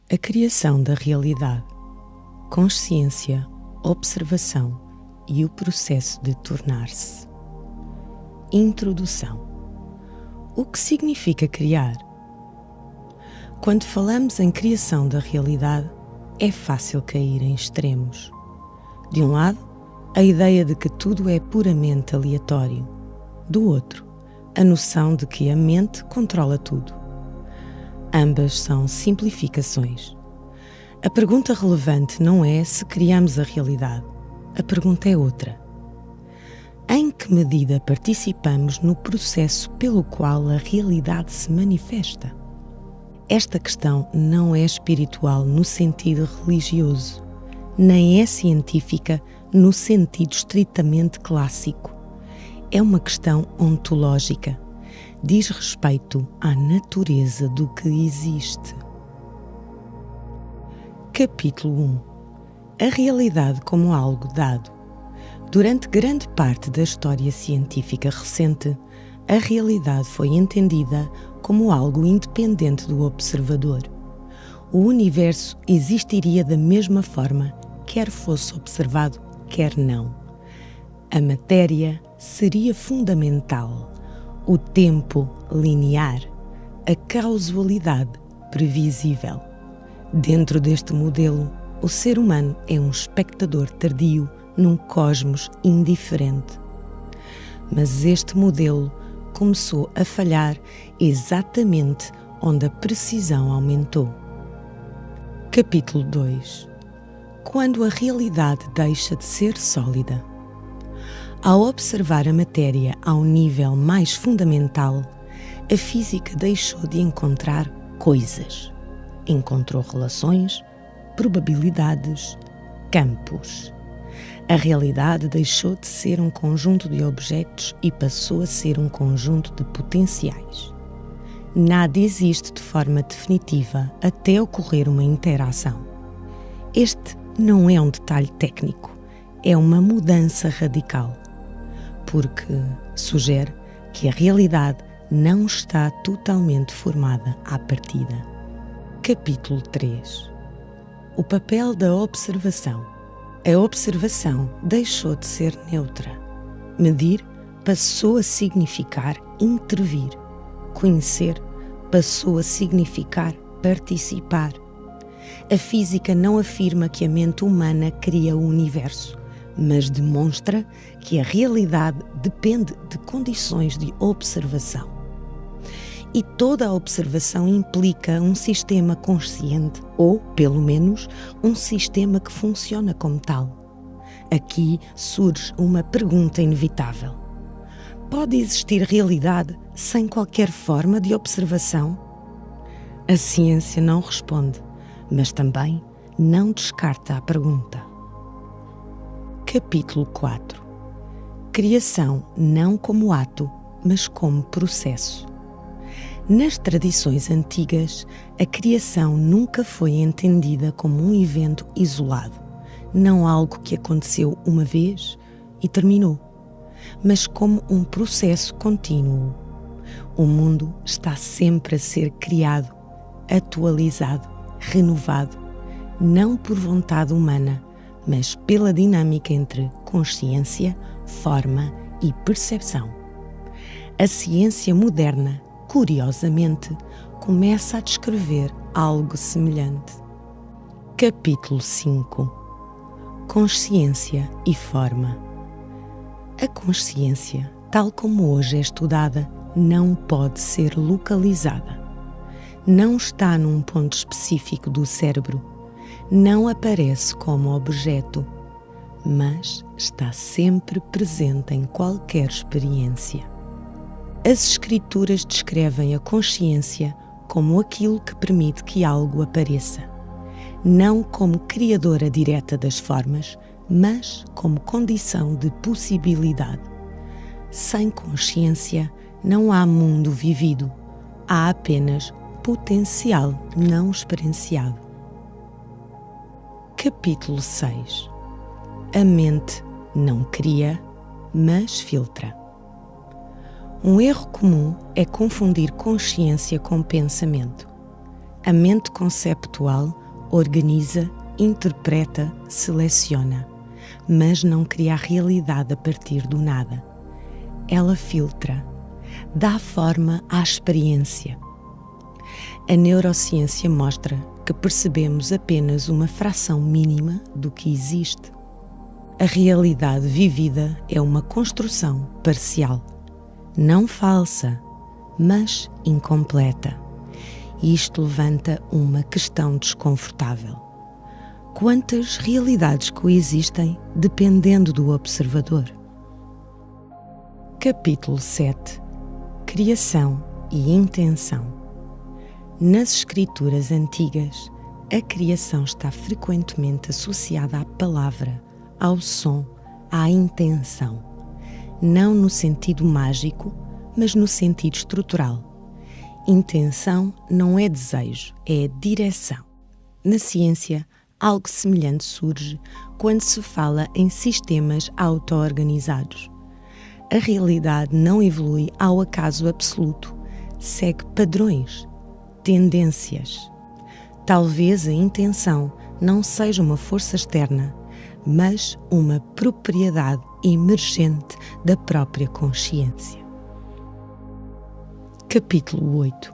A criação da realidade, consciência, observação e o processo de tornar-se. Introdução. O que significa criar? Quando falamos em criação da realidade, é fácil cair em extremos. De um lado, a ideia de que tudo é puramente aleatório. Do outro, a noção de que a mente controla tudo. Ambas são simplificações. A pergunta relevante não é se criamos a realidade. A pergunta é outra. Em que medida participamos no processo pelo qual a realidade se manifesta? Esta questão não é espiritual no sentido religioso, nem é científica no sentido estritamente clássico. É uma questão ontológica. Diz respeito à natureza do que existe. Capítulo 1. A realidade como algo dado. Durante grande parte da história científica recente, a realidade foi entendida como algo independente do observador. O universo existiria da mesma forma, quer fosse observado, quer não. A matéria seria fundamental, o tempo linear, a causalidade previsível. Dentro deste modelo, o ser humano é um espectador tardio num cosmos indiferente. Mas este modelo começou a falhar exatamente onde a precisão aumentou. Capítulo 2. Quando a realidade deixa de ser sólida. Ao observar a matéria ao nível mais fundamental, a física deixou de encontrar coisas. Encontrou relações, probabilidades, campos. A realidade deixou de ser um conjunto de objetos e passou a ser um conjunto de potenciais. Nada existe de forma definitiva até ocorrer uma interação. Este não é um detalhe técnico, é uma mudança radical, porque sugere que a realidade não está totalmente formada à partida. Capítulo 3. O papel da observação. A observação deixou de ser neutra. Medir passou a significar intervir. Conhecer passou a significar participar. A física não afirma que a mente humana cria o universo, mas demonstra que a realidade depende de condições de observação. E toda a observação implica um sistema consciente, ou, pelo menos, um sistema que funciona como tal. Aqui surge uma pergunta inevitável. Pode existir realidade sem qualquer forma de observação? A ciência não responde, mas também não descarta a pergunta. Capítulo 4. Criação não como ato, mas como processo. Nas tradições antigas, a criação nunca foi entendida como um evento isolado, não algo que aconteceu uma vez e terminou, mas como um processo contínuo. O mundo está sempre a ser criado, atualizado, renovado, não por vontade humana, mas pela dinâmica entre consciência, forma e percepção. A ciência moderna, curiosamente, começa a descrever algo semelhante. Capítulo 5. Consciência e forma. A consciência, tal como hoje é estudada, não pode ser localizada. Não está num ponto específico do cérebro, não aparece como objeto, mas está sempre presente em qualquer experiência. As Escrituras descrevem a consciência como aquilo que permite que algo apareça, não como criadora direta das formas, mas como condição de possibilidade. Sem consciência não há mundo vivido, há apenas potencial não experienciado. Capítulo 6. A mente não cria, mas filtra. Um erro comum é confundir consciência com pensamento. A mente conceptual organiza, interpreta, seleciona, mas não cria a realidade a partir do nada. Ela filtra, dá forma à experiência. A neurociência mostra que percebemos apenas uma fração mínima do que existe. A realidade vivida é uma construção parcial, não falsa, mas incompleta. Isto levanta uma questão desconfortável. Quantas realidades coexistem dependendo do observador? Capítulo 7. Criação e intenção. Nas escrituras antigas, a criação está frequentemente associada à palavra, ao som, à intenção. Não no sentido mágico, mas no sentido estrutural. Intenção não é desejo, é direção. Na ciência, algo semelhante surge quando se fala em sistemas auto-organizados. A realidade não evolui ao acaso absoluto, segue padrões, tendências. Talvez a intenção não seja uma força externa, mas uma propriedade emergente da própria consciência. Capítulo 8.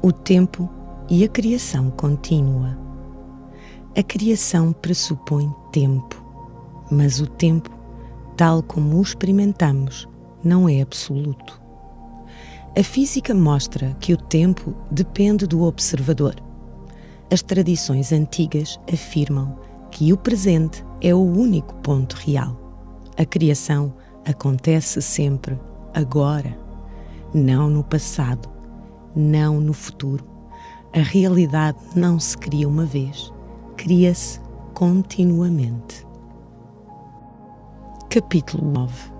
O tempo e a criação contínua. A criação pressupõe tempo, mas o tempo, tal como o experimentamos, não é absoluto. A física mostra que o tempo depende do observador. As tradições antigas afirmam que o presente é o único ponto real. A criação acontece sempre agora, não no passado, não no futuro. A realidade não se cria uma vez, cria-se continuamente. Capítulo 9.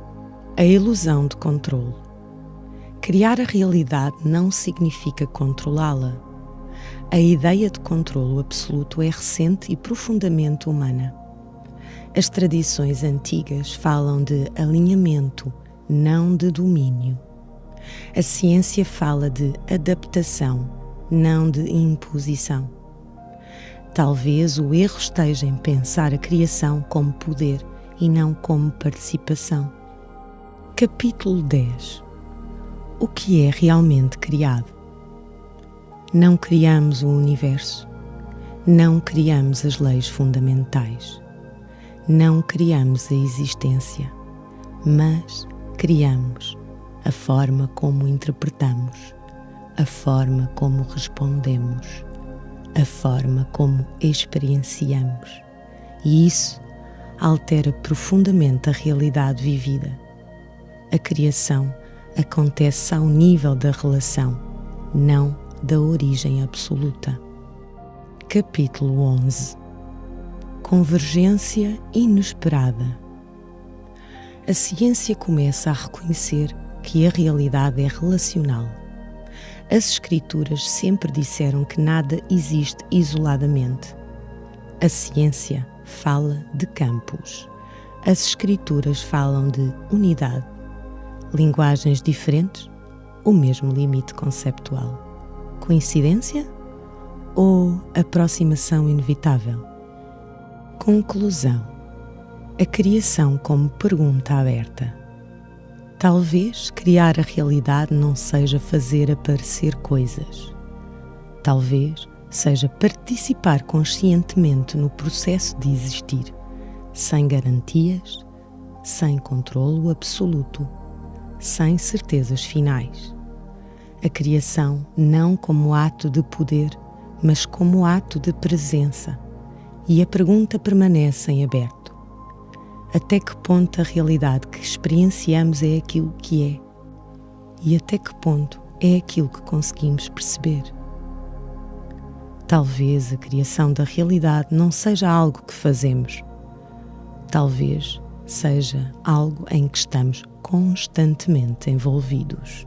A ilusão de controle. Criar a realidade não significa controlá-la. A ideia de controlo absoluto é recente e profundamente humana. As tradições antigas falam de alinhamento, não de domínio. A ciência fala de adaptação, não de imposição. Talvez o erro esteja em pensar a criação como poder e não como participação. Capítulo 10. O que é realmente criado? Não criamos o universo, não criamos as leis fundamentais, não criamos a existência, mas criamos a forma como interpretamos, a forma como respondemos, a forma como experienciamos. E isso altera profundamente a realidade vivida. A criação acontece ao nível da relação, não da origem absoluta. Capítulo 11. Convergência inesperada. A ciência começa a reconhecer que a realidade é relacional. As escrituras sempre disseram que nada existe isoladamente. A ciência fala de campos. As escrituras falam de unidade. Linguagens diferentes, o mesmo limite conceptual. Coincidência ou aproximação inevitável? Conclusão. A criação como pergunta aberta. Talvez criar a realidade não seja fazer aparecer coisas. Talvez seja participar conscientemente no processo de existir, sem garantias, sem controlo absoluto, sem certezas finais. A criação não como ato de poder, mas como ato de presença. E a pergunta permanece em aberto. Até que ponto a realidade que experienciamos é aquilo que é? E até que ponto é aquilo que conseguimos perceber? Talvez a criação da realidade não seja algo que fazemos. Talvez seja algo em que estamos constantemente envolvidos.